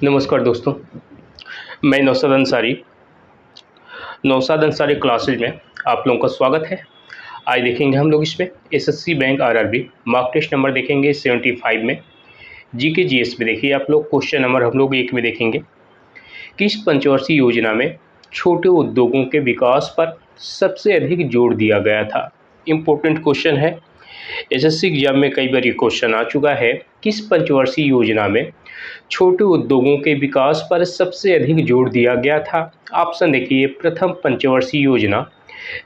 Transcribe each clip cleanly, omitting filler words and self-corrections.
नमस्कार दोस्तों, मैं नौशाद अंसारी क्लासेज में आप लोगों का स्वागत है। आज देखेंगे हम लोग इसमें SSC bank RRB mock test number देखेंगे 75 में। जीके जीएस में देखिए आप लोग क्वेश्चन नंबर हम लोग 1 में देखेंगे। किस पंचवर्षीय योजना में छोटे उद्योगों के विकास पर सबसे अधिक जोर दिया गया था? इम्पोर्टेंट क्वेश्चन है, एसएससी एग्जाम में कई बार ये क्वेश्चन आ चुका है। किस पंचवर्षीय योजना में छोटे उद्योगों के विकास पर सबसे अधिक जोर दिया गया था? ऑप्शन देखिए, प्रथम पंचवर्षीय योजना,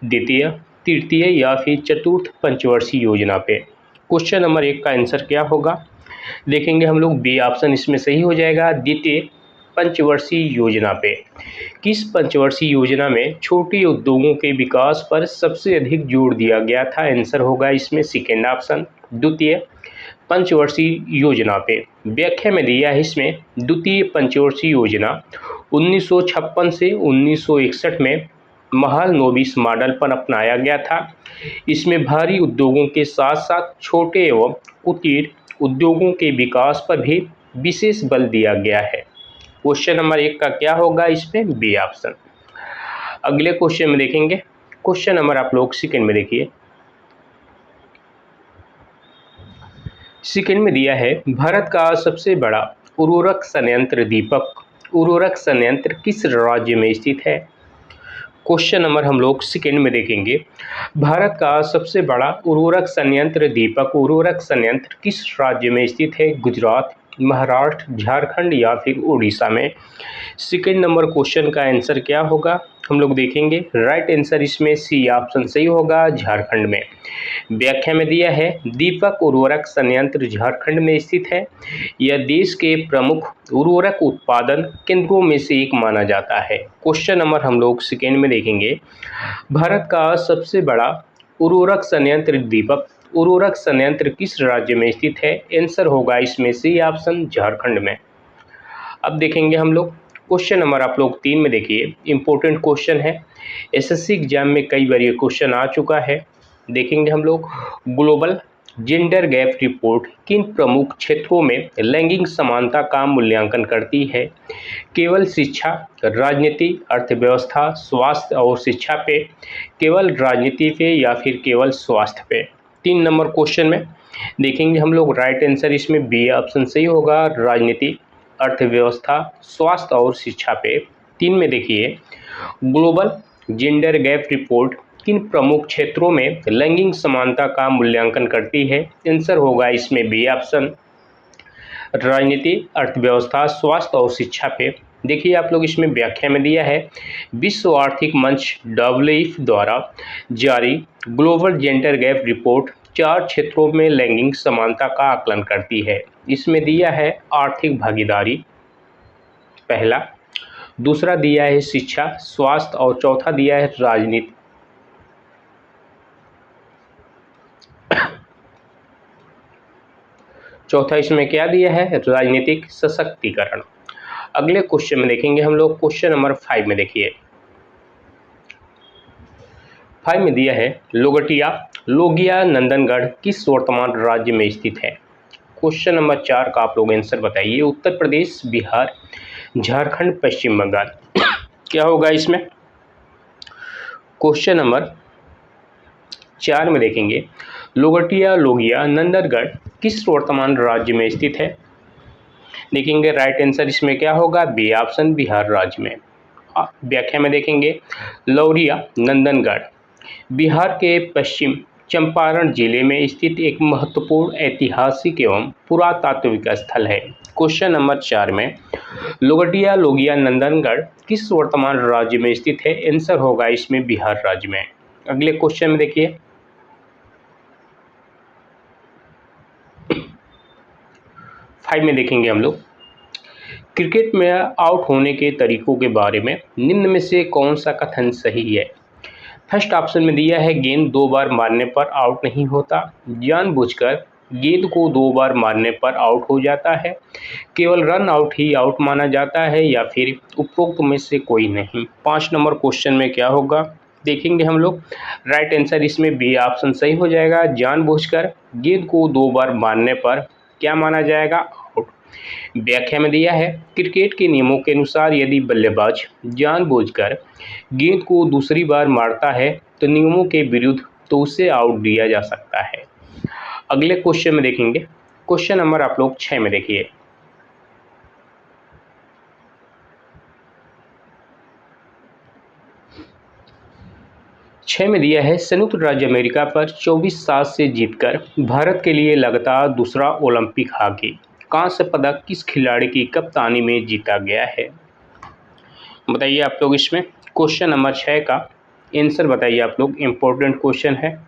द्वितीय, तृतीय या फिर चतुर्थ पंचवर्षीय योजना पे। क्वेश्चन नंबर 1 का आंसर क्या होगा? देखेंगे हम लोग बी ऑप्शन इसमें सही हो जाएगा, द्वितीय पंचवर्षीय योजना पे। किस पंचवर्षीय योजना में छोटे उद्योगों के विकास पर सबसे अधिक जोर दिया गया था? आंसर होगा इसमें सेकेंड ऑप्शन, द्वितीय पंचवर्षीय योजना पे। व्याख्या में दिया है इसमें, द्वितीय पंचवर्षीय योजना 1956 से 1961 में महालनोबिस मॉडल पर अपनाया गया था। इसमें भारी उद्योगों के साथ साथ छोटे एवं कुटीर उद्योगों के विकास पर भी विशेष बल दिया गया है। क्वेश्चन नंबर 1 का क्या होगा? इसमें बी ऑप्शन। अगले क्वेश्चन में देखेंगे, क्वेश्चन नंबर आप लोग सेकंड में देखिए। सेकंड में दिया है, भारत का सबसे बड़ा उर्वरक संयंत्र दीपक उर्वरक संयंत्र किस राज्य में स्थित है? क्वेश्चन नंबर हम लोग सेकंड में देखेंगे, भारत का सबसे बड़ा उर्वरक संयंत्र दीपक उर्वरक संयंत्र किस राज्य में स्थित है? गुजरात, महाराष्ट्र, झारखंड या फिर उड़ीसा में। सेकंड नंबर क्वेश्चन का आंसर क्या होगा हम लोग देखेंगे। राइट आंसर इसमें सी ऑप्शन सही होगा, झारखंड में। व्याख्या में दिया है, दीपक उर्वरक संयंत्र झारखंड में स्थित है। यह देश के प्रमुख उर्वरक उत्पादन केंद्रों में से एक माना जाता है। क्वेश्चन नंबर हम लोग सेकेंड में देखेंगे, भारत का सबसे बड़ा उर्वरक संयंत्र दीपक उर्वरक संयंत्र किस राज्य में स्थित है? आंसर होगा इसमें सी ऑप्शन, झारखंड में। अब देखेंगे हम लोग क्वेश्चन नंबर आप लोग 3 में देखिए, इंपॉर्टेंट क्वेश्चन है, एसएससी एग्जाम में कई बार ये क्वेश्चन आ चुका है। देखेंगे हम लोग, ग्लोबल जेंडर गैप रिपोर्ट किन प्रमुख क्षेत्रों में लैंगिक समानता का मूल्यांकन करती है? केवल शिक्षा, राजनीति, अर्थव्यवस्था, स्वास्थ्य और शिक्षा पे, केवल राजनीति पे या फिर केवल स्वास्थ्य पे। 3 नंबर क्वेश्चन में देखेंगे हम लोग, राइट आंसर इसमें बी ऑप्शन सही होगा, राजनीति, अर्थव्यवस्था, स्वास्थ्य और शिक्षा पे। 3 में देखिए, ग्लोबल जेंडर गैप रिपोर्ट किन प्रमुख क्षेत्रों में लैंगिक समानता का मूल्यांकन करती है? आंसर होगा इसमें बी ऑप्शन, राजनीति, अर्थव्यवस्था, स्वास्थ्य और शिक्षा पे। देखिए आप लोग इसमें व्याख्या में दिया है, विश्व आर्थिक मंच डब्ल्यूईएफ द्वारा जारी ग्लोबल जेंडर गैप रिपोर्ट 4 क्षेत्रों में लैंगिक समानता का आकलन करती है। इसमें दिया है आर्थिक भागीदारी पहला, दूसरा दिया है शिक्षा, स्वास्थ्य और चौथा दिया है राजनीति। चौथा इसमें क्या दिया है? राजनीतिक सशक्तिकरण। अगले क्वेश्चन में देखेंगे हम लोग, क्वेश्चन नंबर 5 में देखिए। 5 में दिया है, लोगिया नंदनगढ़ किस वर्तमान राज्य में स्थित है? क्वेश्चन नंबर 4 का आप लोग आंसर बताइए। उत्तर प्रदेश, बिहार, झारखंड, पश्चिम बंगाल। क्या होगा इसमें? क्वेश्चन नंबर 4 में देखेंगे, लोगिया नंदनगढ़ किस वर्तमान राज्य में स्थित है? देखेंगे राइट आंसर इसमें क्या होगा? बी ऑप्शन, बिहार राज्य में। व्याख्या में देखेंगे, लोरिया नंदनगढ़ बिहार के पश्चिम चंपारण जिले में स्थित एक महत्वपूर्ण ऐतिहासिक एवं पुरातात्विक स्थल है। क्वेश्चन नंबर 4 में, लोगिया नंदनगढ़ किस वर्तमान राज्य में स्थित है? आंसर होगा इसमें बिहार राज्य में। अगले क्वेश्चन में देखिए, 5 में देखेंगे हम लोग, क्रिकेट में आउट होने के तरीकों के बारे में निम्न में से कौन सा कथन सही है? फर्स्ट ऑप्शन में दिया है, गेंद 2 बार मारने पर आउट नहीं होता, जानबूझकर गेंद को 2 बार मारने पर आउट हो जाता है, केवल रन आउट ही आउट माना जाता है, या फिर उपरोक्त में से कोई नहीं। 5 नंबर क्वेश्चन में क्या होगा देखेंगे हम लोग। राइट आंसर इसमें बी ऑप्शन सही हो जाएगा, जानबूझकर गेंद को 2 बार मारने पर क्या माना जाएगा? आउट। व्याख्या में दिया है, क्रिकेट के नियमों के अनुसार यदि बल्लेबाज जानबूझकर गेंद को दूसरी बार मारता है तो नियमों के विरुद्ध तो उसे आउट दिया जा सकता है। अगले क्वेश्चन में देखेंगे, क्वेश्चन नंबर आप लोग 6 में देखिए। छह में दिया है, संयुक्त राज्य अमेरिका पर 24-7 से जीतकर भारत के लिए लगातार दूसरा ओलंपिक हॉकी कांस्य पदक किस खिलाड़ी की कप्तानी में जीता गया है? बताइए आप लोग इसमें क्वेश्चन नंबर 6 का आंसर बताइए आप लोग, इम्पोर्टेंट क्वेश्चन है।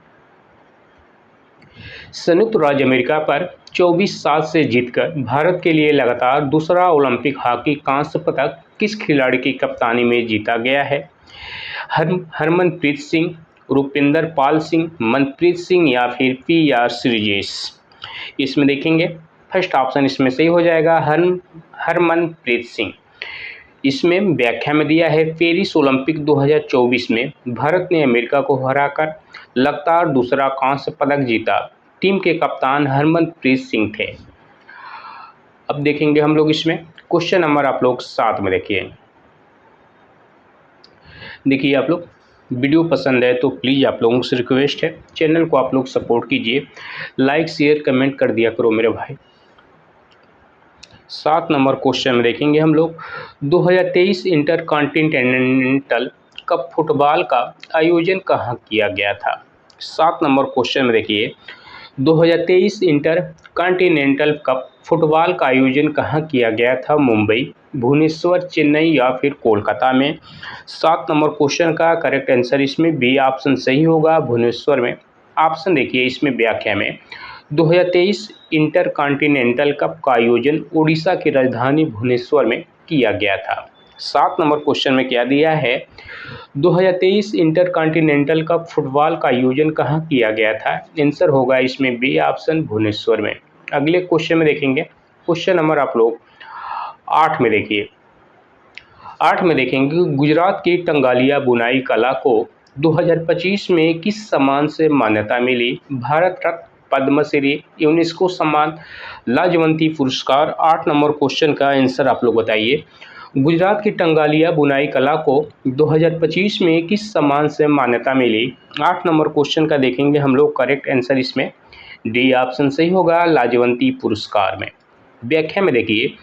संयुक्त राज्य अमेरिका पर 24-7 से जीतकर भारत के लिए लगातार दूसरा ओलंपिक हॉकी कांस्य पदक किस खिलाड़ी की कप्तानी में जीता गया है? हरमनप्रीत सिंह, रुपिंदर पाल सिंह, मनप्रीत सिंह या फिर PR श्रीजेश? इसमें देखेंगे फर्स्ट ऑप्शन इसमें सही हो जाएगा, हरमनप्रीत सिंह। इसमें व्याख्या में दिया है, पेरिस ओलंपिक 2024 में भारत ने अमेरिका को हराकर लगातार दूसरा कांस्य पदक जीता। टीम के कप्तान हरमनप्रीत सिंह थे। अब देखेंगे हम लोग इसमें क्वेश्चन नंबर आप लोग 7 में देखिए आप लोग, वीडियो पसंद है तो प्लीज़ आप लोगों से रिक्वेस्ट है, चैनल को आप लोग सपोर्ट कीजिए, लाइक शेयर कमेंट कर दिया करो मेरे भाई। 7 नंबर क्वेश्चन में देखेंगे हम लोग, 2023 इंटर कॉन्टिनेंटल कप फुटबॉल का आयोजन कहाँ किया गया था? 7 नंबर क्वेश्चन में देखिए, 2023 इंटर कॉन्टिनेंटल कप फुटबॉल का आयोजन कहाँ किया गया था? मुंबई, भुवनेश्वर, चेन्नई या फिर कोलकाता में? 7 नंबर क्वेश्चन का करेक्ट आंसर इसमें बी ऑप्शन सही होगा, भुवनेश्वर में। ऑप्शन देखिए इसमें व्याख्या में, 2023 इंटर कॉन्टिनेंटल कप का आयोजन उड़ीसा की राजधानी भुवनेश्वर में किया गया था। 7 नंबर क्वेश्चन में क्या दिया है, 2023 इंटर कॉन्टिनेंटल कप फुटबॉल का आयोजन कहाँ किया गया था? आंसर होगा इसमें बी ऑप्शन, भुवनेश्वर में। अगले क्वेश्चन में देखेंगे, क्वेश्चन नंबर आप लोग 8 में देखिए। 8 में देखेंगे, गुजरात की टंगालिया बुनाई कला को 2025 में किस सम्मान से मान्यता मिली? भारत रत्न, पद्मश्री, यूनेस्को सम्मान, लाजवंती पुरस्कार? 8 नंबर क्वेश्चन का आंसर आप लोग बताइए। गुजरात की टंगालिया बुनाई कला को 2025 में किस सम्मान से मान्यता मिली? 8 नंबर क्वेश्चन का देखेंगे हम लोग, करेक्ट आंसर इसमें डी ऑप्शन सही होगा, लाजवंती पुरस्कार में। व्याख्या में देखिए,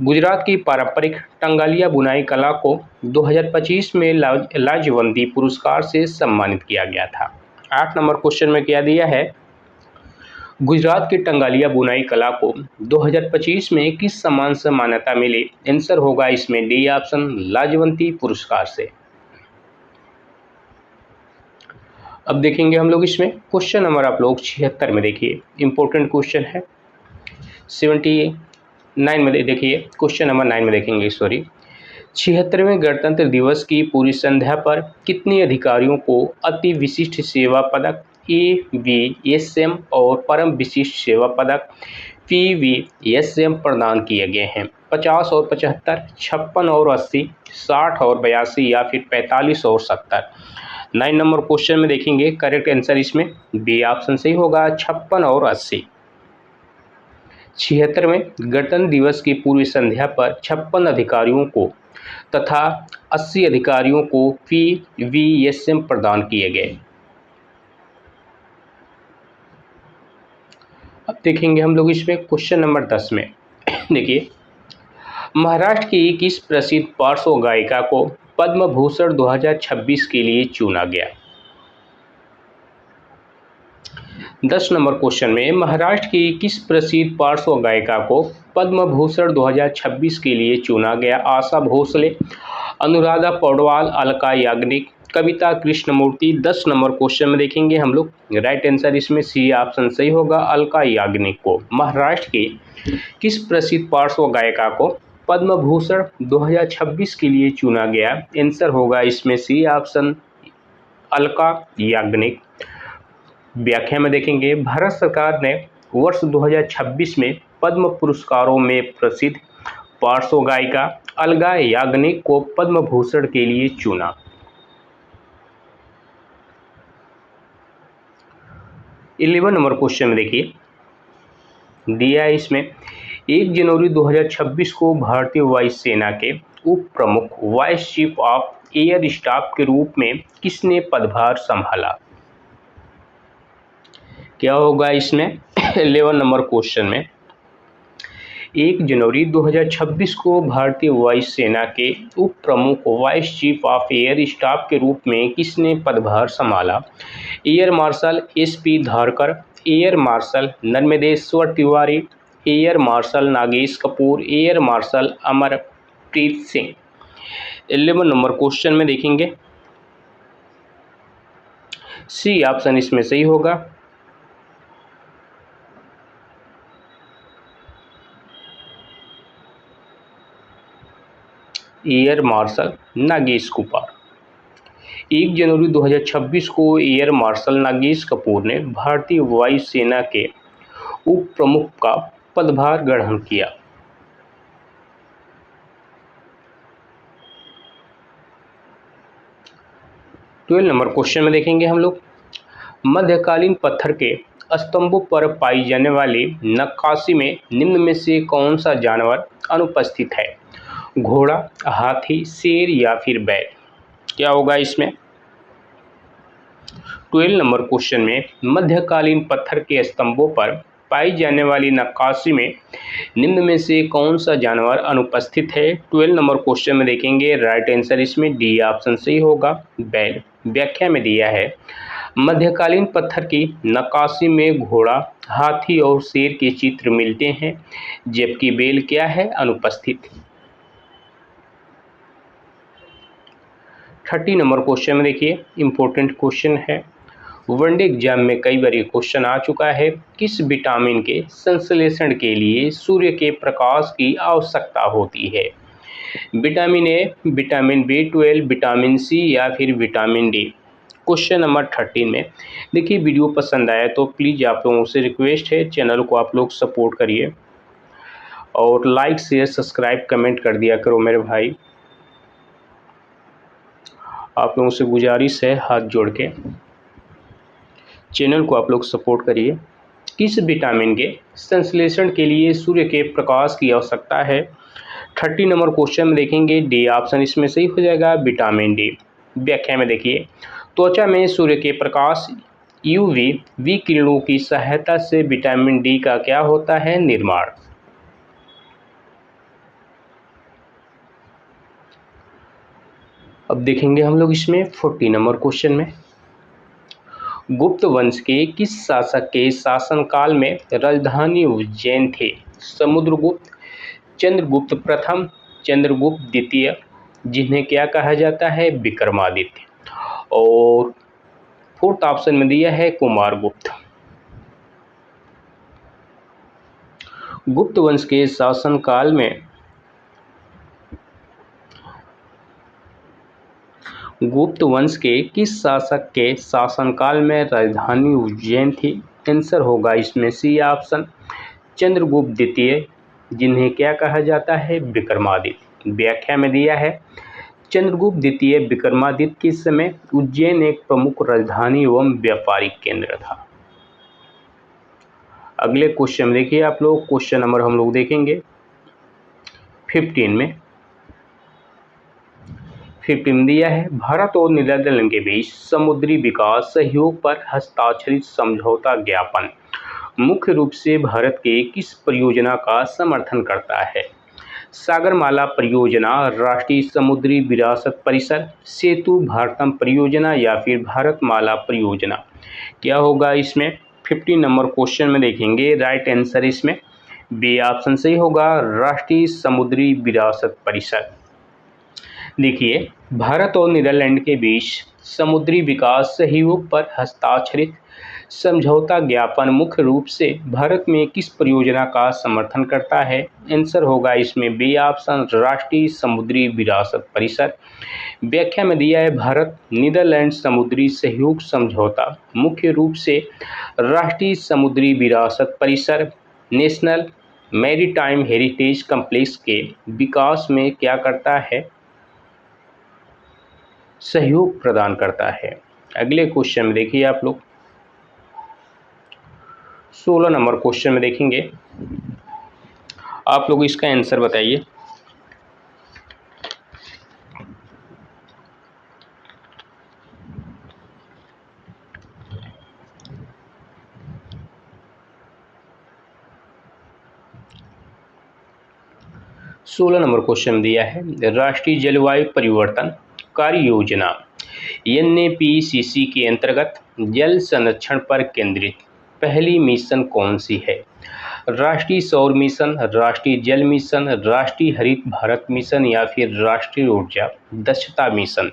गुजरात की पारंपरिक टंगालिया बुनाई कला को 2025 में लाजवंती पुरस्कार से सम्मानित किया गया था। 8 नंबर क्वेश्चन में क्या दिया है, गुजरात की टंगालिया बुनाई कला को 2025 में किस सम्मान से मान्यता मिली? आंसर होगा इसमें डी ऑप्शन, लाजवंती पुरस्कार से। अब देखेंगे हम लोग इसमें क्वेश्चन नंबर आप लोग 76 में देखिए, इंपॉर्टेंट क्वेश्चन है। 79 में देखिए, क्वेश्चन नंबर 9 में देखेंगे, सॉरी। 76वें गणतंत्र दिवस की पूरी संध्या पर कितने अधिकारियों को अति विशिष्ट सेवा पदक AVSM और परम विशिष्ट सेवा पदक PVSM प्रदान किए गए हैं? 50 और 75, 56 और 80, 60 और 82 या फिर 45 और 70? 9 नंबर क्वेश्चन में देखेंगे, करेक्ट आंसर इसमें बी ऑप्शन सही होगा, 56 और 80। 76वें गणतंत्र दिवस की पूर्व संध्या पर 56 अधिकारियों को तथा 80 अधिकारियों को PVSM प्रदान किए गए। अब देखेंगे हम लोग इसमें क्वेश्चन नंबर 10 में देखिए, महाराष्ट्र की किस प्रसिद्ध पार्श्व गायिका को पद्म भूषण 2026 के लिए चुना गया? 10 नंबर क्वेश्चन में, महाराष्ट्र की किस प्रसिद्ध पार्श्व गायिका को पद्म भूषण 2026 के लिए चुना गया? आशा भोसले, अनुराधा पौडवाल, अलका याग्निक, कविता कृष्णमूर्ति? 10 नंबर क्वेश्चन में देखेंगे हम लोग, राइट आंसर इसमें सी ऑप्शन सही होगा, अलका याग्निक को महाराष्ट्र की किस प्रसिद्ध पार्श्व गायिका को पद्म भूषण 2026 के लिए चुना गया? आंसर होगा इसमें सी ऑप्शन, अलका याग्निक। व्याख्या में देखेंगे, भारत सरकार ने वर्ष 2026 में पद्म पुरस्कारों में प्रसिद्ध पार्श्व गायिका अलका याग्निक को पद्म भूषण के लिए चुना। 11 नंबर क्वेश्चन में देखिए, दिया है इसमें, 1 जनवरी 2026 को भारतीय वायुसेना के उप प्रमुख vice chief of air staff के रूप में किसने पदभार संभाला? क्या होगा इसमें? 11 नंबर क्वेश्चन में 1 जनवरी 2026 को भारतीय वायुसेना के उप प्रमुख vice chief of air staff के रूप में किसने पदभार संभाला? Air marshal SP. Dharkar, air marshal Narmadeshwar Tiwari, air marshal Nagesh Kapoor, air marshal Amarpreet Singh. 11 number question में देखेंगे सी ऑप्शन इसमें सही होगा। Air marshal Nagesh Kapoor. 1 जनवरी 2026 को एयर मार्शल नागेश कपूर ने भारतीय वायुसेना के उप प्रमुख का पदभार ग्रहण किया। ट्वेल्व नंबर क्वेश्चन में देखेंगे हम लोग मध्यकालीन पत्थर के स्तंभों पर पाई जाने वाली नक्काशी में निम्न में से कौन सा जानवर अनुपस्थित है? घोड़ा, हाथी, शेर या फिर बैल? क्या होगा इसमें? 12 नंबर क्वेश्चन में मध्यकालीन पत्थर के स्तंभों पर पाई जाने वाली नक्काशी में निम्न में से कौन सा जानवर अनुपस्थित है? 12 नंबर क्वेश्चन में देखेंगे राइट आंसर इसमें डी ऑप्शन सही होगा, बैल। व्याख्या में दिया है मध्यकालीन पत्थर की नक्काशी में घोड़ा, हाथी और शेर के चित्र मिलते हैं, जबकि बैल क्या है? अनुपस्थित। 30 नंबर क्वेश्चन में देखिए इंपॉर्टेंट क्वेश्चन है, वनडे एग्जाम में कई बार ये क्वेश्चन आ चुका है। किस विटामिन के संश्लेषण के लिए सूर्य के प्रकाश की आवश्यकता होती है? Vitamin A, vitamin B12, vitamin C या फिर विटामिन डी? क्वेश्चन नंबर 13 में देखिए वीडियो पसंद आया तो प्लीज़ आप लोगों से रिक्वेस्ट है चैनल को आप लोग सपोर्ट करिए और लाइक शेयर सब्सक्राइब कमेंट कर दिया करो मेरे भाई। आप लोगों से गुजारिश है हाथ जोड़ के चैनल को आप लोग सपोर्ट करिए। किस विटामिन के संश्लेषण के लिए सूर्य के प्रकाश की आवश्यकता है? 30 नंबर क्वेश्चन में देखेंगे डी ऑप्शन इसमें सही हो जाएगा, विटामिन डी। व्याख्या में देखिए त्वचा में सूर्य के प्रकाश यूवी विकिरणों की सहायता से विटामिन डी का क्या होता है? निर्माण। अब देखेंगे हम लोग इसमें 40 नंबर क्वेश्चन में गुप्त वंश के किस शासक के शासनकाल में राजधानी उज्जैन थी? समुद्रगुप्त, चंद्रगुप्त प्रथम, चंद्रगुप्त द्वितीय, जिन्हें क्या कहा जाता है? विक्रमादित्य। और फोर्थ ऑप्शन में दिया है कुमारगुप्त। गुप्त वंश के शासनकाल में गुप्त वंश के किस शासक के शासनकाल में राजधानी उज्जैन थी? आंसर होगा इसमें सी ऑप्शन, चंद्रगुप्त द्वितीय, जिन्हें क्या कहा जाता है? विक्रमादित्य। व्याख्या में दिया है चंद्रगुप्त द्वितीय विक्रमादित्य के समय उज्जैन एक प्रमुख राजधानी एवं व्यापारिक केंद्र था। अगले क्वेश्चन देखिए आप लोग, क्वेश्चन नंबर हम लोग देखेंगे 15 दिया है भारत और नीदरलैंड के बीच समुद्री विकास सहयोग पर हस्ताक्षरित समझौता ज्ञापन मुख्य रूप से भारत के किस परियोजना का समर्थन करता है? सागरमाला परियोजना, राष्ट्रीय समुद्री विरासत परिषद, सेतु भारतम परियोजना या फिर भारतमाला परियोजना? क्या होगा इसमें? 15 नंबर क्वेश्चन में देखेंगे राइट आंसर इसमें बी ऑप्शन सही होगा, राष्ट्रीय समुद्री विरासत परिषद। देखिए भारत और नीदरलैंड के बीच समुद्री विकास सहयोग पर हस्ताक्षरित समझौता ज्ञापन मुख्य रूप से भारत में किस परियोजना का समर्थन करता है? आंसर होगा इसमें बी ऑप्शन, राष्ट्रीय समुद्री विरासत परिषद। व्याख्या में दिया है भारत नीदरलैंड समुद्री सहयोग समझौता मुख्य रूप से राष्ट्रीय समुद्री विरासत परिसर नेशनल मैरीटाइम हेरिटेज कॉम्प्लेक्स के विकास में क्या करता है? सहयोग प्रदान करता है। अगले क्वेश्चन में देखिए आप लोग 16 नंबर क्वेश्चन में देखेंगे आप लोग इसका आंसर बताइए। सोलह नंबर क्वेश्चन दिया है, राष्ट्रीय जलवायु परिवर्तन कार्य योजना NPCC के अंतर्गत जल संरक्षण पर केंद्रित पहली मिशन कौन सी है? राष्ट्रीय सौर मिशन, राष्ट्रीय जल मिशन, राष्ट्रीय हरित भारत मिशन या फिर राष्ट्रीय ऊर्जा दक्षता मिशन?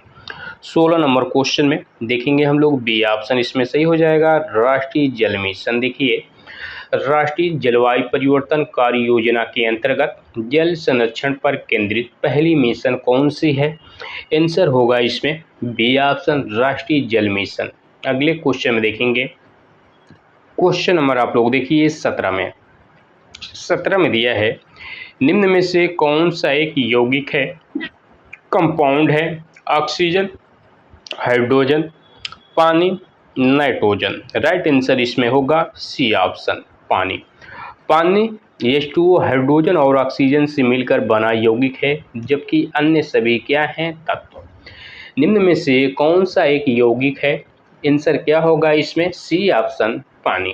16 नंबर क्वेश्चन में देखेंगे हम लोग बी ऑप्शन इसमें सही हो जाएगा, राष्ट्रीय जल मिशन। देखिए, राष्ट्रीय जलवायु परिवर्तन कार्य योजना के अंतर्गत जल संरक्षण पर केंद्रित पहली मिशन कौन सी है? आंसर होगा इसमें बी ऑप्शन, राष्ट्रीय जल मिशन। अगले क्वेश्चन में देखेंगे, क्वेश्चन नंबर आप लोग देखिए 17 में दिया है, निम्न में से कौन सा एक यौगिक है, कंपाउंड है? ऑक्सीजन, हाइड्रोजन, पानी, नाइट्रोजन? राइट आंसर इसमें होगा सी ऑप्शन, पानी। पानी H2O हाइड्रोजन और ऑक्सीजन से मिलकर बना यौगिक है, जबकि अन्य सभी क्या हैं? तत्व। निम्न में से कौन सा एक यौगिक है? आंसर क्या होगा इसमें? सी ऑप्शन, पानी।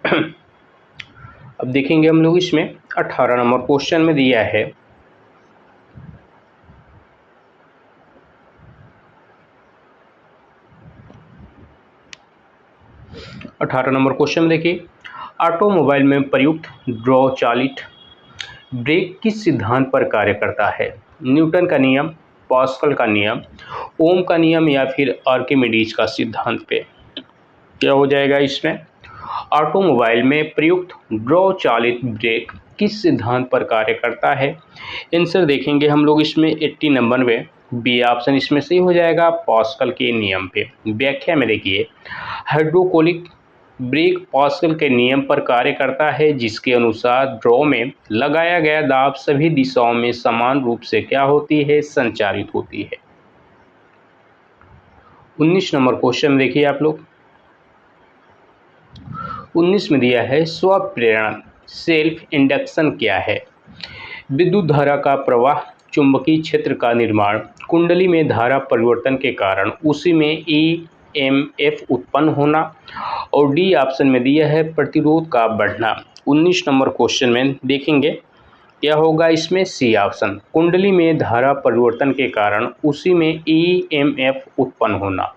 अब देखेंगे हम लोग इसमें 18 नंबर क्वेश्चन में दिया है, 18 नंबर क्वेश्चन में देखिए, ऑटोमोबाइल में प्रयुक्त ड्रॉ चालित ब्रेक किस सिद्धांत पर कार्य करता है? न्यूटन का नियम, पास्कल का नियम, ओम का नियम या फिर आर्किमिडीज का सिद्धांत पे? क्या हो जाएगा इसमें? ऑटोमोबाइल में प्रयुक्त ड्रॉ चालित ब्रेक किस सिद्धांत पर कार्य करता है? आंसर देखेंगे हम लोग इसमें 80 नंबर में बी ऑप्शन इसमें सही हो जाएगा, पास्कल के नियम पे। व्याख्या में देखिए, हाइड्रोकोलिक ब्रेक पास्कल के नियम पर कार्य करता है, जिसके अनुसार ड्रॉ में लगाया गया दाब सभी दिशाओं में समान रूप से क्या होती है? संचारित होती है। 19 नंबर क्वेश्चन देखिए आप लोग, 19 में दिया है, स्वप्रेरण सेल्फ इंडक्शन क्या है? विद्युत धारा का प्रवाह, चुंबकीय क्षेत्र का निर्माण, कुंडली में धारा परिवर्तन के कारण उसी में EMF उत्पन्न होना, और डी ऑप्शन में दिया है प्रतिरोध का बढ़ना। 19 नंबर क्वेश्चन में देखेंगे क्या होगा इसमें? सी ऑप्शन, कुंडली में धारा परिवर्तन के कारण उसी में EMF उत्पन्न होना।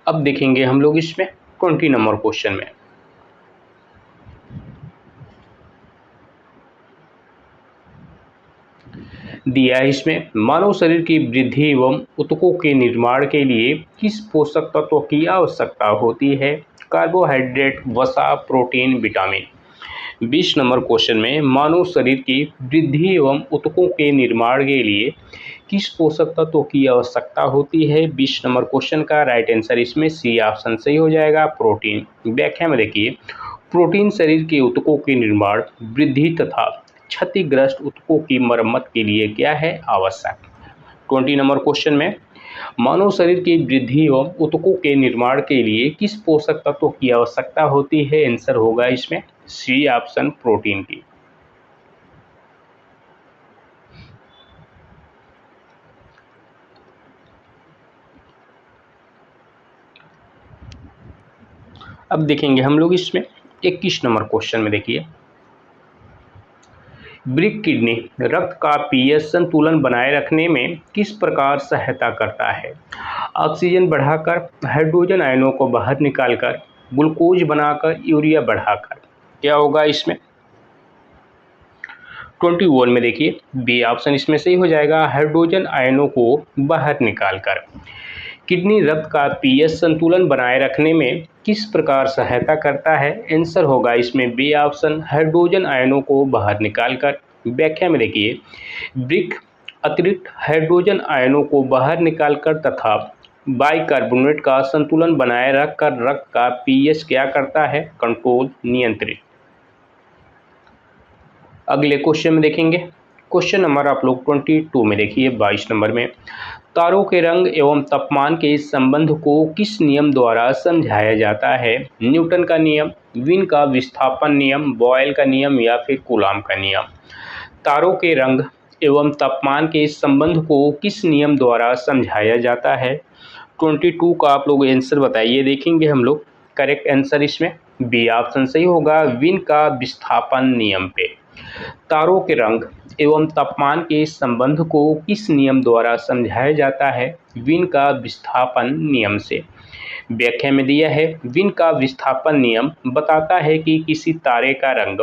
अब देखेंगे हम लोग इसमें 20 नंबर क्वेश्चन में, दिया है इसमें, मानव शरीर की वृद्धि एवं ऊतकों के निर्माण के लिए किस पोषक तत्व की आवश्यकता होती है? कार्बोहाइड्रेट, वसा, प्रोटीन, विटामिन? 20 नंबर क्वेश्चन में, मानव शरीर की वृद्धि एवं ऊतकों के निर्माण के लिए किस पोषक तत्व की आवश्यकता होती है? 20 नंबर क्वेश्चन का राइट आंसर इसमें सी ऑप्शन सही हो जाएगा, प्रोटीन। व्याख्या में देखिए, प्रोटीन शरीर के ऊतकों के निर्माण, वृद्धि तथा क्षतिग्रस्त ऊतकों की मरम्मत के लिए क्या है? आवश्यक। 20 नंबर क्वेश्चन में, मानव शरीर की वृद्धि एवं ऊतकों के निर्माण के लिए किस पोषक तत्व की आवश्यकता होती है? आंसर होगा इसमें सी ऑप्शन, प्रोटीन की। अब देखेंगे हम लोग इसमें 21 नंबर क्वेश्चन में देखिए, ब्रिक किडनी रक्त का पीएच संतुलन बनाए रखने में किस प्रकार सहायता करता है? ऑक्सीजन बढ़ाकर, हाइड्रोजन आयनों को बाहर निकालकर, ग्लूकोज बनाकर, यूरिया बढ़ाकर? क्या होगा इसमें? 21 में देखिए बी ऑप्शन इसमें सही हो जाएगा, हाइड्रोजन आयनों को बाहर निकालकर। किडनी रक्त का पीएच संतुलन बनाए रखने में किस प्रकार सहायता करता है? आंसर होगा इसमें बी ऑप्शन, हाइड्रोजन आयनों को बाहर निकालकर। व्याख्या में देखिए, ब्रिक अतिरिक्त हाइड्रोजन आयनों को बाहर निकालकर तथा बाइकार्बोनेट का संतुलन बनाए रखकर रक्त का पीएच क्या करता है? कंट्रोल, नियंत्रित। अगले क्वेश्चन में देखेंगे, क्वेश्चन नंबर आप लोग 22 में देखिए, 22 नंबर में, तारों के रंग एवं तापमान के इस संबंध को किस नियम द्वारा समझाया जाता है? न्यूटन का नियम, विन का विस्थापन नियम, बॉयल का नियम या फिर कूलॉम का नियम? तारों के रंग एवं तापमान के इस संबंध को किस नियम द्वारा समझाया जाता है? 22 का आप लोग आंसर बताइए। देखेंगे हम लोग करेक्ट आंसर इसमें बी ऑप्शन सही होगा, विन का विस्थापन नियम पे। तारों के रंग एवं तापमान के इस संबंध को किस नियम द्वारा समझाया जाता है? विन का विस्थापन नियम से। व्याख्या में दिया है, विन का विस्थापन नियम बताता है कि किसी तारे का रंग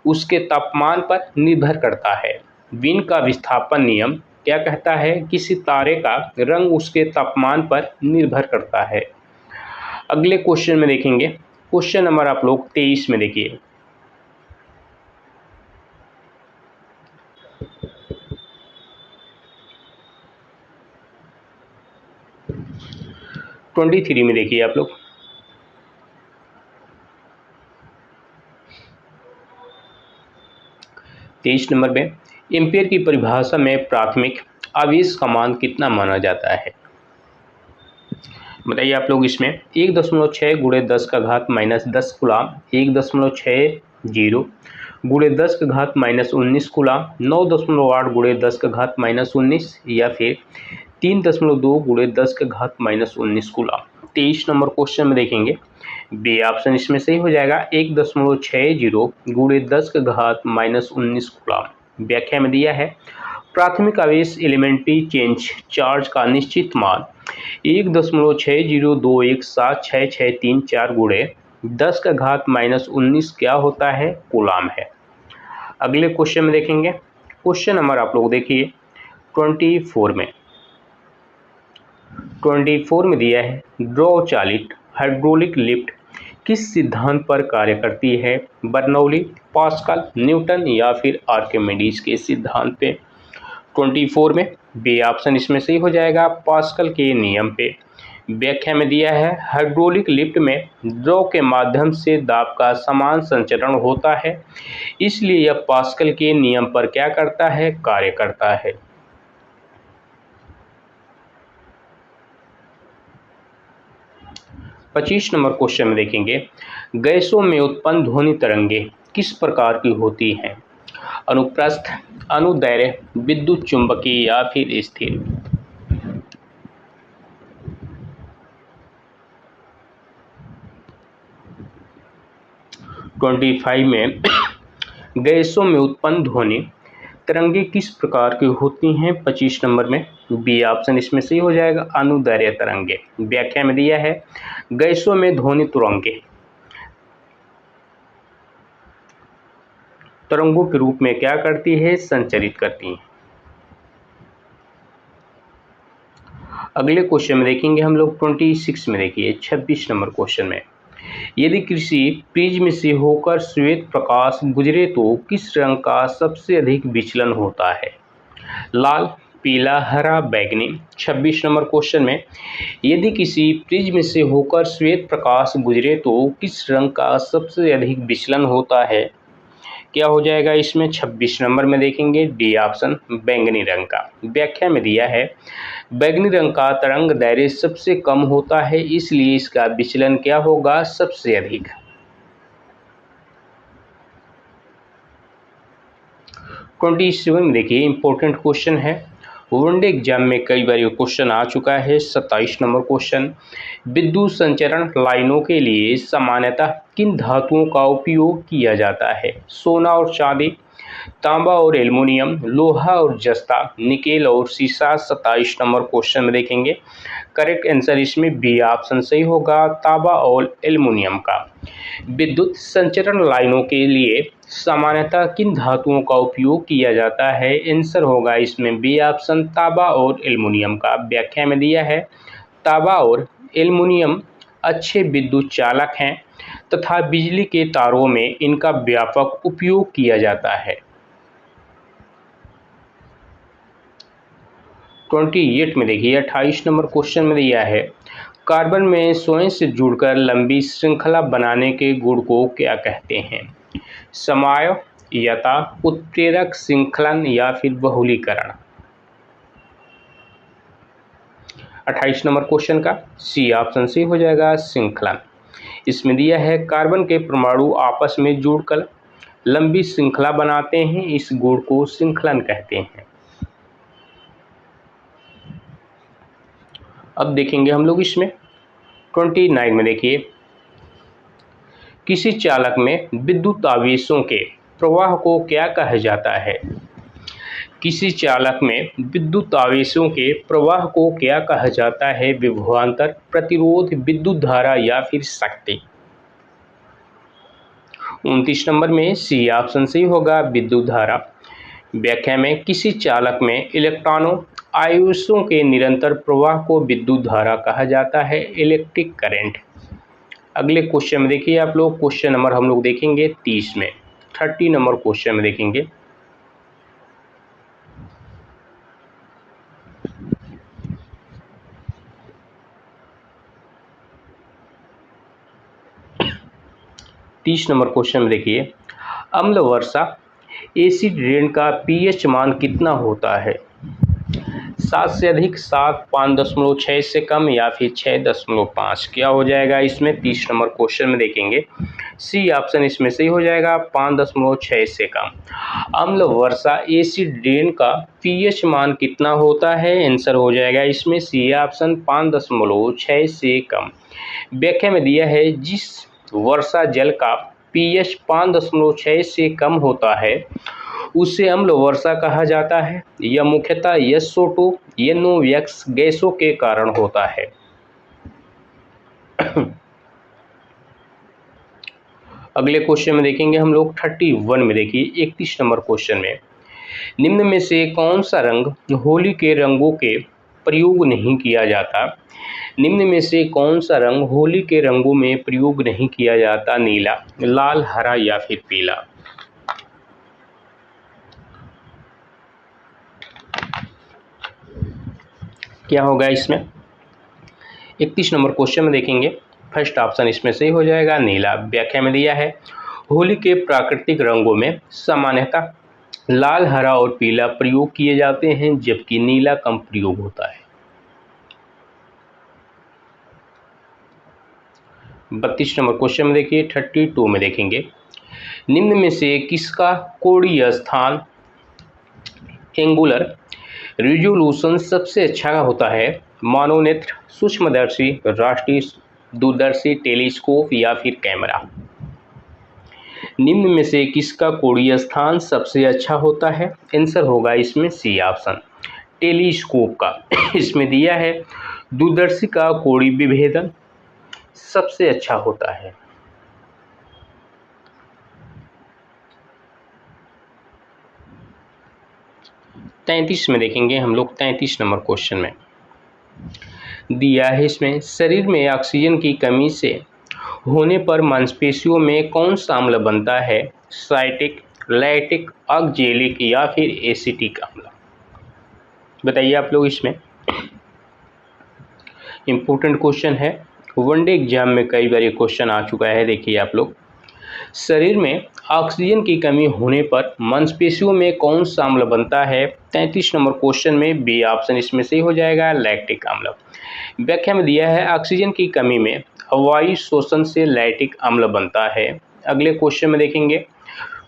उसके तापमान पर निर्भर करता है। विन का विस्थापन नियम क्या कहता है? किसी तारे का रंग उसके तापमान पर निर्भर करता है। अगले क्वेश्चन में देखेंगे, क्वेश्चन नंबर आप लोग 23 में देखिए। ट्वेंटी थ्री में देखिए आप लोग। तेईस नंबर में, एम्पियर की परिभाषा में प्राथमिक आवेश का मान कितना माना जाता है? बताइए आप लोग इसमें 1.6 गुणे 10 का घात माइनस 10 कूलाम, 1.60 गुणे 10 का घात माइनस 19 कूलाम, 9.8 गुणे 10 का घात माइनस 19 या फिर 3.2 गुणे 10 का घात माइनस 19 कूलाम। 23 नंबर क्वेश्चन में देखेंगे, बी ऑप्शन इसमें सही हो जाएगा, 1.60 गुणे 10 का घात माइनस 19 कूलाम। व्याख्या में दिया है, प्राथमिक आवेश एलिमेंट्री चेंज चार्ज का निश्चित मान 1.60217663 गुणे 10 का घात माइनस 19 क्या होता है? कूलाम है। अगले क्वेश्चन में देखेंगे, क्वेश्चन नंबर आप लोग देखिए 24 में। 24 में दिया है, ड्रॉ चालित हाइड्रोलिक लिफ्ट किस सिद्धांत पर कार्य करती है? बर्नौली, पास्कल, न्यूटन या फिर आर्किमिडीज के सिद्धांत पे। 24 में बी ऑप्शन इसमें सही हो जाएगा, पास्कल के नियम पे। व्याख्या में दिया है, हाइड्रोलिक लिफ्ट में ड्रॉ के माध्यम से दाब का समान संचरण होता है, इसलिए यह पास्कल के नियम पर क्या करता है? कार्य करता है। पच्चीस नंबर क्वेश्चन में देखेंगे, गैसों में उत्पन्न ध्वनि तरंगे किस प्रकार की होती हैं? अनुप्रस्थ, अनुदैर्घ्य, विद्युत चुंबकीय या फिर स्थिर? 25 में गैसों में उत्पन्न ध्वनि तरंगे किस प्रकार की होती हैं? 25 नंबर में बी ऑप्शन इसमें सही हो जाएगा, अनुदैर्घ्य तरंगे। व्याख्या में दिया है, गैसों में ध्वनि तरंगों के रूप में क्या करती है? संचरित करती हैं। अगले क्वेश्चन में देखेंगे हम लोग 26 में देखिए, 26 नंबर क्वेश्चन में, यदि किसी प्रिज्म से होकर श्वेत प्रकाश गुजरे तो किस रंग का सबसे अधिक विचलन होता है? लाल, पीला, हरा, बैंगनी। 26 नंबर क्वेश्चन में, यदि किसी प्रिज्म से होकर श्वेत प्रकाश गुजरे तो किस रंग का सबसे अधिक विचलन होता है? क्या हो जाएगा इसमें? 26 नंबर में देखेंगे डी ऑप्शन, बैंगनी रंग का। व्याख्या में दिया है, बैंगनी रंग का तरंग दैर्घ्य सबसे कम होता है, इसलिए इसका विचलन क्या होगा? सबसे अधिक। 27 में देखिए, इंपॉर्टेंट क्वेश्चन है, वनडे एग्जाम में कई बार ये क्वेश्चन आ चुका है। 27 नंबर क्वेश्चन, विद्युत संचरण लाइनों के लिए सामान्यतः किन धातुओं का उपयोग किया जाता है? सोना और चांदी, तांबा और एल्युमिनियम, लोहा और जस्ता, निकेल और सीसा। 27 नंबर क्वेश्चन में देखेंगे, करेक्ट आंसर इसमें बी ऑप्शन सही होगा, तांबा और एल्युमिनियम का। विद्युत संचरण लाइनों के लिए सामान्यतः किन धातुओं का उपयोग किया जाता है? आंसर होगा इसमें बी ऑप्शन, तांबा और एल्युमिनियम का। व्याख्या में दिया है, तांबा और एल्युमिनियम अच्छे विद्युत चालक हैं तथा बिजली के तारों में इनका व्यापक उपयोग किया जाता है। 28 में देखिए, 28 नंबर क्वेश्चन में दिया है, कार्बन में स्वयं से जुड़कर लंबी श्रृंखला बनाने के गुण को क्या कहते हैं? समाययता, उत्प्रेरक श्रृंखलन या फिर बहुलीकरण? 28 नंबर क्वेश्चन का सी ऑप्शन सही हो जाएगा, श्रृंखलन। इसमें दिया है कार्बन के परमाणु आपस में जुड़कर लंबी श्रृंखला बनाते हैं, इस गुण को श्रृंखलन कहते हैं। अब देखेंगे हम लोग इसमें 29 में देखिए, किसी चालक में विद्युत आवेशों के प्रवाह को क्या कहा जाता है? किसी चालक में विद्युत आवेशों के प्रवाह को क्या कहा जाता है? विभवांतर, प्रतिरोध, विद्युत धारा या फिर शक्ति। 29 नंबर में सी ऑप्शन सही होगा, विद्युत धारा। व्याख्या में किसी चालक में इलेक्ट्रॉनों आवेशों के निरंतर प्रवाह को विद्युत धारा कहा जाता है, इलेक्ट्रिक करंट। अगले क्वेश्चन में देखिए आप लोग, क्वेश्चन नंबर हम लोग देखेंगे 30 में, 30 नंबर क्वेश्चन में देखेंगे। तीस नंबर क्वेश्चन में देखिए, अम्ल वर्षा एसिड रेन का पीएच मान कितना होता है? 7 से अधिक, 7, 5.6 से कम या फिर 6.5। क्या हो जाएगा इसमें? 30 नंबर क्वेश्चन में देखेंगे सी ऑप्शन इसमें सही हो जाएगा, 5.6 से कम। अम्ल वर्षा एसिड रेन का पीएच मान कितना होता है? आंसर हो जाएगा इसमें सी ऑप्शन, 5.6 से कम। व्याख्या में दिया है जिस वर्षा जल का पीएच 5.6 से कम होता है उसे अम्ल वर्षा कहा जाता है। यह मुख्यतः SO2, NOx गैसों के कारण होता है। अगले क्वेश्चन में देखेंगे हम लोग 31 में देखिए, 31 नंबर क्वेश्चन में, निम्न में से कौन सा रंग होली के रंगों के प्रयोग नहीं किया जाता? निम्न में से कौन सा रंग होली के रंगों में प्रयोग नहीं किया जाता? नीला, लाल, हरा या फिर पीला। क्या होगा इसमें? 31 नंबर क्वेश्चन में देखेंगे, फर्स्ट ऑप्शन इसमें सही हो जाएगा, नीला। व्याख्या में दिया है होली के प्राकृतिक रंगों में सामान्यतः लाल, हरा और पीला प्रयोग किए जाते हैं, जबकि नीला कम प्रयोग होता है। 32 नंबर क्वेश्चन में देखिए, 32 में देखेंगे, निम्न में से किसका कोणीय स्थान एंगुलर रिजोल्यूशन सबसे अच्छा होता है? मानोनेत्र, सूक्ष्मदर्शी, राष्ट्रीय दूरदर्शी, टेलीस्कोप या फिर कैमरा। निम्न में से किसका कोणीय स्थान सबसे अच्छा होता है? आंसर होगा इसमें सी ऑप्शन, टेलीस्कोप का। इसमें दिया है दूरदर्शी का कोणीय विभेदन सबसे अच्छा होता है। तैंतीस में देखेंगे हम लोग, 33 नंबर क्वेश्चन में दिया है, इसमें शरीर में ऑक्सीजन की कमी से होने पर मांसपेशियों में कौन सा अम्ल बनता है? साइटिक, लैक्टिक, ऑक्जेलिक या फिर एसिटिक अम्ल। बताइए आप लोग इसमें। इम्पोर्टेंट क्वेश्चन है, वनडे एग्जाम में कई बार ये क्वेश्चन आ चुका है। देखिए आप लोग, शरीर में ऑक्सीजन की कमी होने पर मांसपेशियों में कौन सा अम्ल बनता है? 33 नंबर क्वेश्चन में बी ऑप्शन इसमें सही हो जाएगा, लैक्टिक अम्ल। व्याख्या में दिया है ऑक्सीजन की कमी में हवाई शोषण से लैक्टिक अम्ल बनता है। अगले क्वेश्चन में देखेंगे,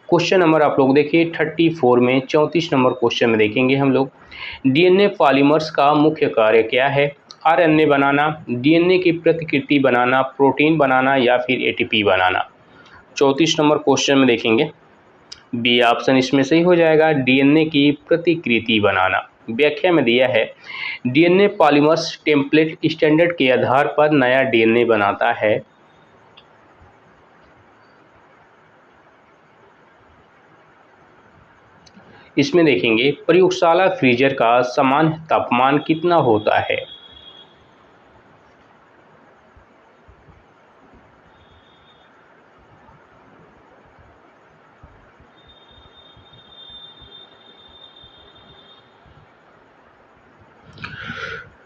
क्वेश्चन नंबर आप लोग देखिए 34 में, 34 नंबर क्वेश्चन में देखेंगे हम लोग, डीएनए पॉलीमर्स का मुख्य कार्य क्या है? आरएनए बनाना, डीएनए की प्रतिकृति बनाना, प्रोटीन बनाना या फिर एटीपी बनाना। 34 नंबर क्वेश्चन में देखेंगे बी ऑप्शन इसमें सही हो जाएगा, डीएनए की प्रतिकृति बनाना। व्याख्या में दिया है डीएनए पॉलीमर्स टेम्पलेट स्टैंडर्ड के आधार पर नया डीएनए बनाता है। इसमें देखेंगे प्रयोगशाला फ्रीजर का सामान्य तापमान कितना होता है?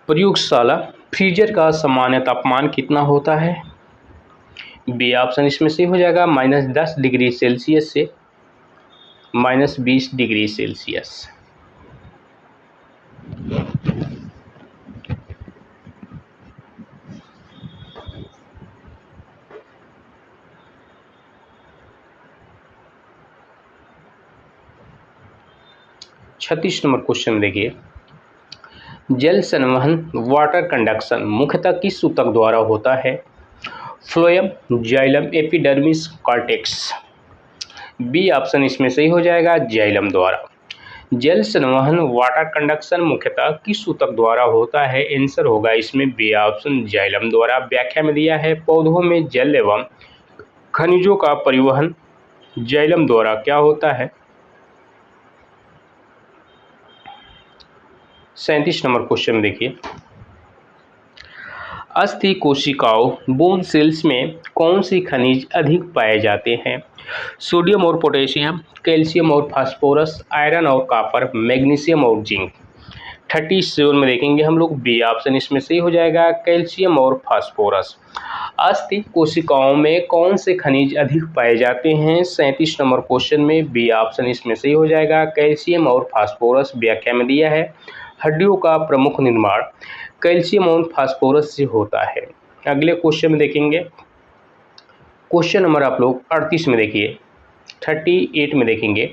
प्रयोगशाला फ्रीजर का सामान्य तापमान कितना होता है? बी ऑप्शन इसमें सही हो जाएगा, -10 डिग्री सेल्सियस से -20 डिग्री सेल्सियस। 36 नंबर क्वेश्चन देखिए, जल संवहन वाटर कंडक्शन मुख्यतः किस ऊतक द्वारा होता है? Phloem, xylem, epidermis, cortex. B option इसमें सही हो जाएगा, जाइलम द्वारा। जल संवहन वाटर कंडक्शन मुख्यतः किस ऊतक द्वारा होता है? आंसर होगा इसमें बी ऑप्शन, जाइलम द्वारा। व्याख्या में दिया है पौधों में जल एवं खनिजों का परिवहन जाइलम द्वारा क्या होता है? 37 नंबर क्वेश्चन देखिए, अस्थि कोशिकाओं बोन सेल्स में कौन सी खनिज अधिक पाए जाते हैं? सोडियम और पोटेशियम, कैल्शियम और फास्फोरस, आयरन और कॉपर, मैग्नीशियम और जिंक। 37 में देखेंगे हम लोग, बी ऑप्शन इसमें सही हो जाएगा, कैल्शियम और फास्फोरस। अस्थि कोशिकाओं में कौन से खनिज अधिक पाए जाते हैं? 37 नंबर क्वेश्चन में बी ऑप्शन इसमें सही हो जाएगा, कैल्शियम और फास्फोरस। व्याख्या में दिया है हड्डियों का प्रमुख निर्माण कैल्शियम और फास्फोरस से होता है। अगले क्वेश्चन में देखेंगे, क्वेश्चन नंबर आप लोग 38 में देखिए, 38 में देखेंगे,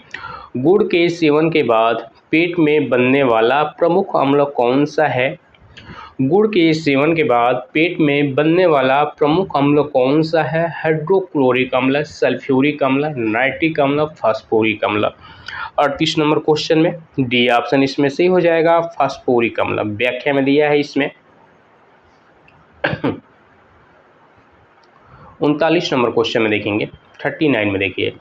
गुड़ के सेवन के बाद पेट में बनने वाला प्रमुख अम्ल कौन सा है? गुड़ के सेवन के बाद पेट में बनने वाला प्रमुख अम्ल कौन सा है? हाइड्रोक्लोरिक अम्ल, सल्फ्यूरिक अम्ल, नाइट्रिक अम्ल, फास्फोरिक अम्ल। 38 नंबर क्वेश्चन में डी ऑप्शन इसमें सही हो जाएगा, फास्फोरिक अम्ल। व्याख्या में दिया है इसमें 39 नंबर क्वेश्चन में देखेंगे, 39 में देखिए,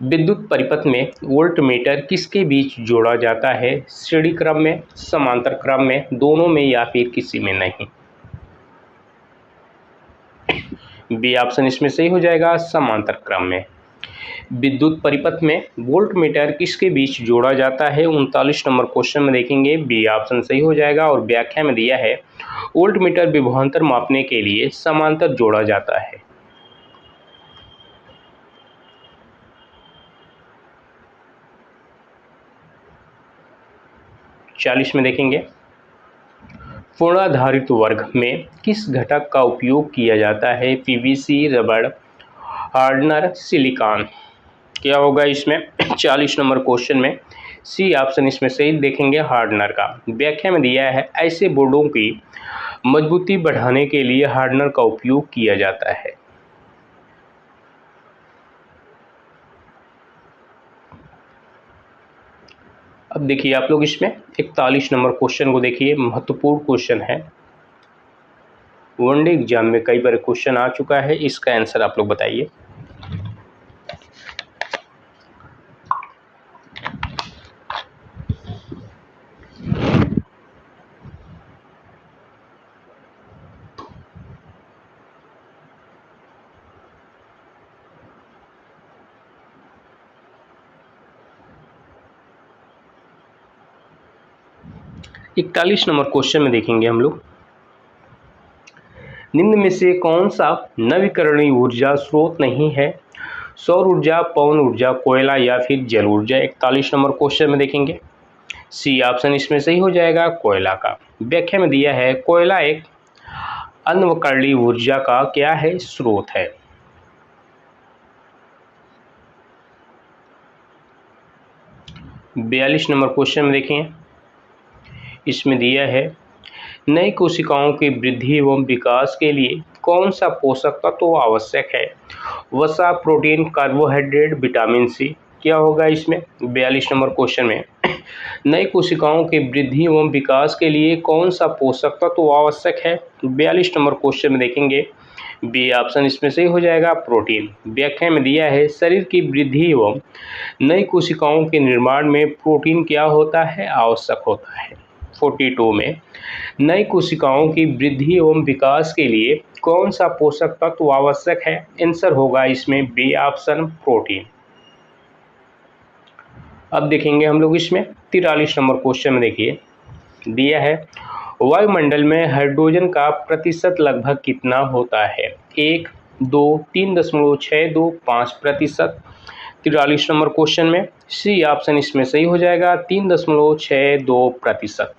विद्युत परिपथ में वोल्टमीटर किसके बीच जोड़ा जाता है? श्रेणी क्रम में, समांतर क्रम में, दोनों में या फिर किसी में नहीं। बी ऑप्शन इसमें सही हो जाएगा, समांतर क्रम में। विद्युत परिपथ में वोल्टमीटर किसके बीच जोड़ा जाता है? 39 नंबर क्वेश्चन में देखेंगे, बी ऑप्शन सही हो जाएगा। और व्याख्या में दिया है वोल्टमीटर विभवांतर मापने के लिए समांतर जोड़ा जाता है। चालीस में देखेंगे, पूर्णाधारित वर्ग में किस घटक का उपयोग किया जाता है? पीवीसी, रबड़, हार्डनर, सिलिकॉन। क्या होगा इसमें? 40 नंबर क्वेश्चन में सी ऑप्शन इसमें सही देखेंगे, हार्डनर का। व्याख्या में दिया है ऐसे बोर्डों की मजबूती बढ़ाने के लिए हार्डनर का उपयोग किया जाता है। अब देखिए आप लोग इसमें 41 नंबर क्वेश्चन को देखिए, महत्वपूर्ण क्वेश्चन है, वनडे एग्जाम में कई बार क्वेश्चन आ चुका है। इसका आंसर आप लोग बताइए। इकतालीस नंबर क्वेश्चन में देखेंगे हम लोग, निम्न में से कौन सा नवीकरणीय ऊर्जा स्रोत नहीं है? सौर ऊर्जा, पवन ऊर्जा, कोयला या फिर जल ऊर्जा। 41 नंबर क्वेश्चन में देखेंगे, सी ऑप्शन इसमें सही हो जाएगा, कोयला का। व्याख्या में दिया है कोयला एक अनवकरणीय ऊर्जा का क्या है? स्रोत है। बयालीस नंबर क्वेश्चन में देखें, इसमें दिया है नई कोशिकाओं की वृद्धि एवं विकास के लिए कौन सा पोषक तत्व आवश्यक है? वसा, प्रोटीन, कार्बोहाइड्रेट, विटामिन सी। क्या होगा इसमें? 42 नंबर क्वेश्चन में नई कोशिकाओं की वृद्धि एवं विकास के लिए कौन सा पोषक तत्व आवश्यक है? 42 नंबर क्वेश्चन में देखेंगे, बी ऑप्शन इसमें सही हो जाएगा, प्रोटीन। व्याख्या में दिया है शरीर की वृद्धि एवं नई कोशिकाओं के निर्माण में प्रोटीन क्या होता है? आवश्यक होता है। 42 में नई कोशिकाओं की वृद्धि एवं विकास के लिए कौन सा पोषक तत्व आवश्यक है? आंसर होगा इसमें बी ऑप्शन, प्रोटीन। अब देखेंगे हम लोग इसमें 43 नंबर क्वेश्चन में देखिए, दिया है वायुमंडल में हाइड्रोजन का प्रतिशत लगभग कितना होता है? 1, 2, 3.62, 5%। 43 नंबर क्वेश्चन में सी ऑप्शन इसमें सही हो जाएगा, 3.62%।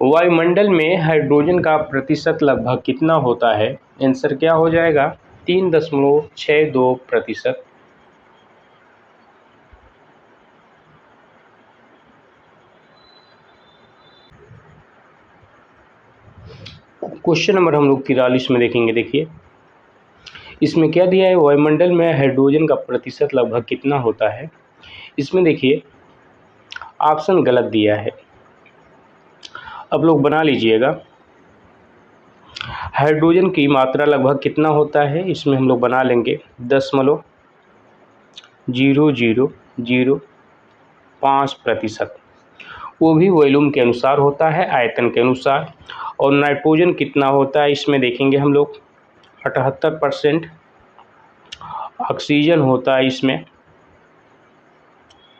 वायुमंडल में हाइड्रोजन का प्रतिशत लगभग कितना होता है? आंसर क्या हो जाएगा? 3.62%। क्वेश्चन नंबर हम लोग 43 में देखेंगे। देखिए इसमें क्या दिया है, वायुमंडल में हाइड्रोजन का प्रतिशत लगभग कितना होता है। इसमें देखिए ऑप्शन गलत दिया है, अब लोग बना लीजिएगा। हाइड्रोजन की मात्रा लगभग कितना होता है, इसमें हम लोग बना लेंगे 0.0005%। वो भी वॉल्यूम के अनुसार होता है, आयतन के अनुसार। और नाइट्रोजन कितना होता है, इसमें देखेंगे हम लोग 78%। ऑक्सीजन होता है इसमें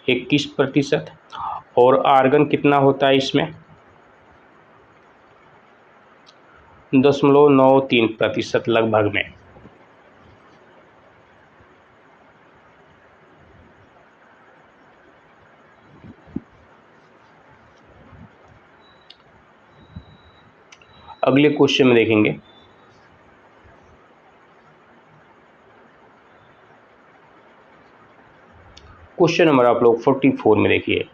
21%। और आर्गन कितना होता है इसमें 0.93% लगभग में। अगले क्वेश्चन में देखेंगे। क्वेश्चन नंबर आप लोग 44 में देखिए।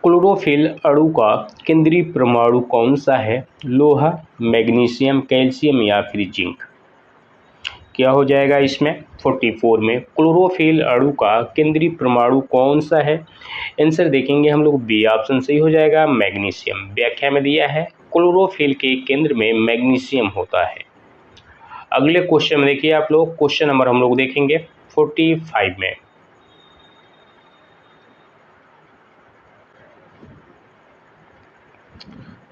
क्लोरोफिल अणु का केंद्रीय परमाणु कौन सा है, लोहा, मैग्नीशियम, कैल्शियम या फिर जिंक। क्या हो जाएगा इसमें 44 में, क्लोरोफिल अणु का केंद्रीय परमाणु कौन सा है। आंसर देखेंगे हम लोग, बी ऑप्शन सही हो जाएगा, मैग्नीशियम। व्याख्या में दिया है क्लोरोफिल के केंद्र में मैग्नीशियम होता है। अगले क्वेश्चन में देखिए आप लोग, क्वेश्चन नंबर हम लोग देखेंगे 45 में।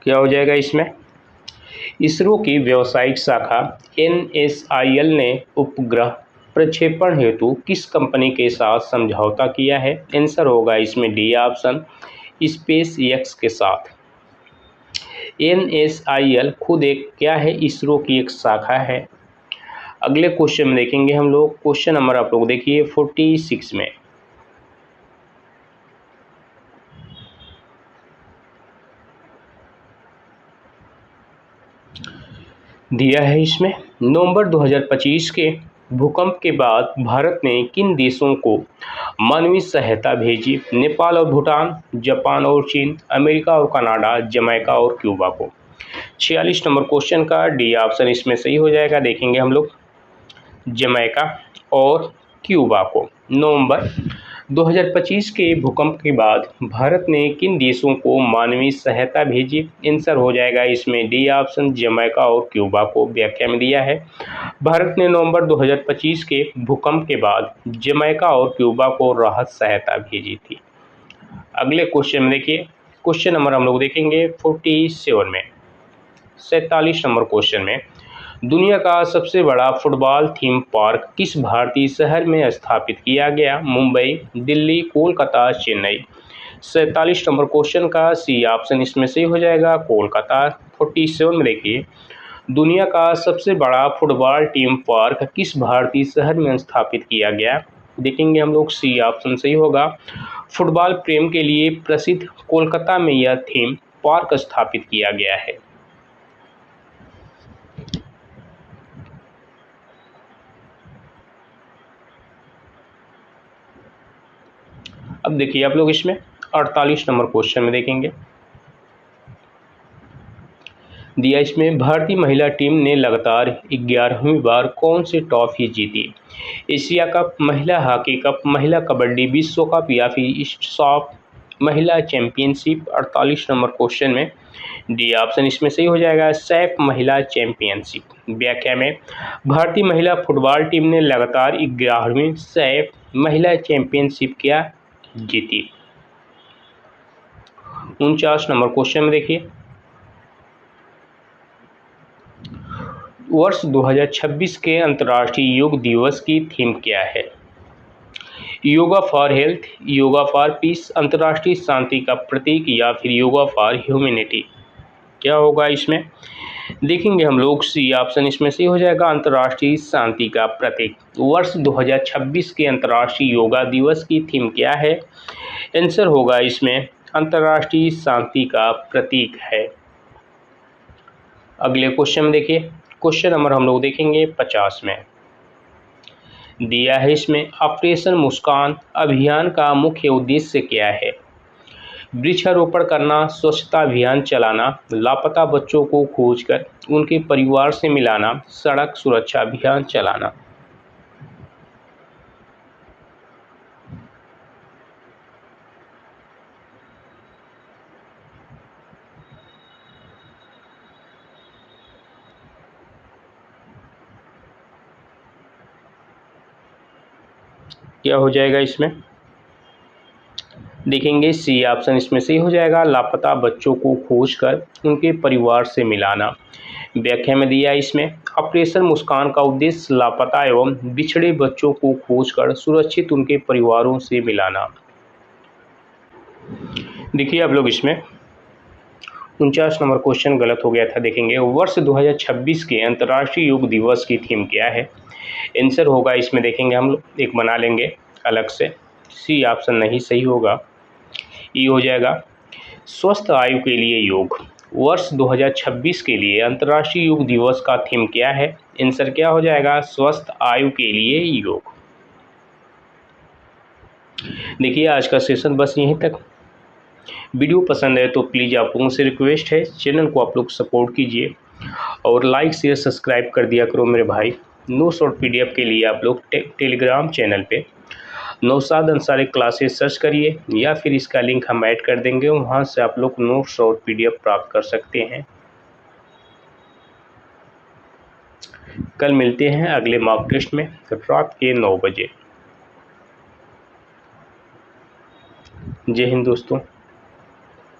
क्या हो जाएगा इसमें, इसरो की व्यावसायिक शाखा NSIL ने उपग्रह प्रक्षेपण हेतु किस कंपनी के साथ समझौता किया है। आंसर होगा इसमें डी ऑप्शन, स्पेस एक्स के साथ। NSIL खुद एक क्या है, इसरो की एक शाखा है। अगले क्वेश्चन में देखेंगे हम लोग, क्वेश्चन नंबर आप लोग देखिए 46 में। दिया है इसमें, नवंबर 2025 के भूकंप के बाद भारत ने किन देशों को मानवीय सहायता भेजी। नेपाल और भूटान, जापान और चीन, अमेरिका और कनाडा, जमैका और क्यूबा को। 46 नंबर क्वेश्चन का डी ऑप्शन इसमें सही हो जाएगा। देखेंगे हम लोग जमैका और क्यूबा को। नवंबर 2025 के भूकंप के बाद भारत ने किन देशों को मानवीय सहायता भेजी। आंसर हो जाएगा इसमें डी ऑप्शन, जमैका और क्यूबा को। व्याख्या में दिया है भारत ने नवंबर 2025 के भूकंप के बाद जमैका और क्यूबा को राहत सहायता भेजी थी। अगले क्वेश्चन में देखिए, क्वेश्चन नंबर हम लोग देखेंगे 47 में। 47 नंबर क्वेश्चन में, दुनिया का सबसे बड़ा फुटबॉल थीम पार्क किस भारतीय शहर में स्थापित किया गया। मुंबई, दिल्ली, कोलकाता, चेन्नई। 47 नंबर क्वेश्चन का सी ऑप्शन इसमें से हो जाएगा, कोलकाता। 47 में देखिए, दुनिया का सबसे बड़ा फुटबॉल टीम पार्क किस भारतीय शहर में स्थापित किया गया। देखेंगे हम लोग, सी ऑप्शन सही होगा, फुटबॉल प्रेम के लिए प्रसिद्ध कोलकाता में यह थीम पार्क स्थापित किया गया है। अब देखिए आप लोग इसमें 48 नंबर क्वेश्चन में देखेंगे। दिया इसमें, भारतीय महिला टीम ने लगातार 11वीं बार कौन सी ट्रॉफी जीती। एशिया कप, महिला हॉकी कप, महिला कबड्डी विश्व कप या फिर सॉफ्ट महिला चैंपियनशिप। 48 नंबर क्वेश्चन में डी ऑप्शन इसमें सही हो जाएगा, सैफ महिला चैंपियनशिप। व्याख्या में, भारतीय महिला फुटबॉल टीम ने लगातार 11वीं सैफ महिला चैंपियनशिप क्या जीती। 49 नंबर क्वेश्चन में देखिए, वर्ष 2026 के अंतर्राष्ट्रीय योग दिवस की थीम क्या है। Yoga for health, yoga for piece, अंतर्राष्ट्रीय शांति का प्रतीक या फिर योगा फॉर ह्यूमैनिटी। क्या होगा इसमें, देखेंगे हम लोग, सी ऑप्शन इसमें से हो जाएगा, अंतर्राष्ट्रीय शांति का प्रतीक। वर्ष 2026 के अंतर्राष्ट्रीय योगा दिवस की थीम क्या है। आंसर होगा इसमें, अंतर्राष्ट्रीय शांति का प्रतीक है। अगले क्वेश्चन में देखिए, क्वेश्चन नंबर हम लोग देखेंगे 50 में। दिया है इसमें। ऑपरेशन मुस्कान अभियान का मुख्य उद्देश्य क्या है? वृक्षारोपण करना, स्वच्छता अभियान चलाना, लापता बच्चों को खोजकर उनके परिवार से मिलाना, सड़क सुरक्षा अभियान चलाना। क्या हो जाएगा इसमें? देखेंगे सी ऑप्शन इसमें सही हो जाएगा, लापता बच्चों को खोजकर उनके परिवार से मिलाना। व्याख्या में दिया है इसमें, ऑपरेशन मुस्कान का उद्देश्य लापता एवं बिछड़े बच्चों को खोजकर सुरक्षित उनके परिवारों से मिलाना। देखिए आप लोग इसमें 49 नंबर क्वेश्चन गलत हो गया था। देखेंगे वर्ष 2026 के अंतर्राष्ट्रीय योग दिवस की थीम क्या है? आंसर होगा इसमें, देखेंगे हम लोग एक बना लेंगे अलग से। सी ऑप्शन नहीं सही होगा, ई हो जाएगा, स्वस्थ आयु के लिए योग। वर्ष 2026 के लिए अंतर्राष्ट्रीय योग दिवस का थीम क्या है? आंसर क्या हो जाएगा? स्वस्थ आयु के लिए योग। देखिए आज का सेशन बस यहीं तक। वीडियो पसंद है तो प्लीज़ आप लोगों से रिक्वेस्ट है, चैनल को आप लोग सपोर्ट कीजिए और लाइक शेयर सब्सक्राइब कर दिया करो मेरे भाई। नोट्स और पीडीएफ के लिए आप लोग टेलीग्राम चैनल पे नौशाद अंसारी क्लासेस सर्च करिए या फिर इसका लिंक हम ऐड कर देंगे, वहाँ से आप लोग नोट्स और पीडीएफ प्राप्त कर सकते हैं। कल मिलते हैं अगले मॉक टेस्ट में रात के 9 बजे। जय हिंद दोस्तों।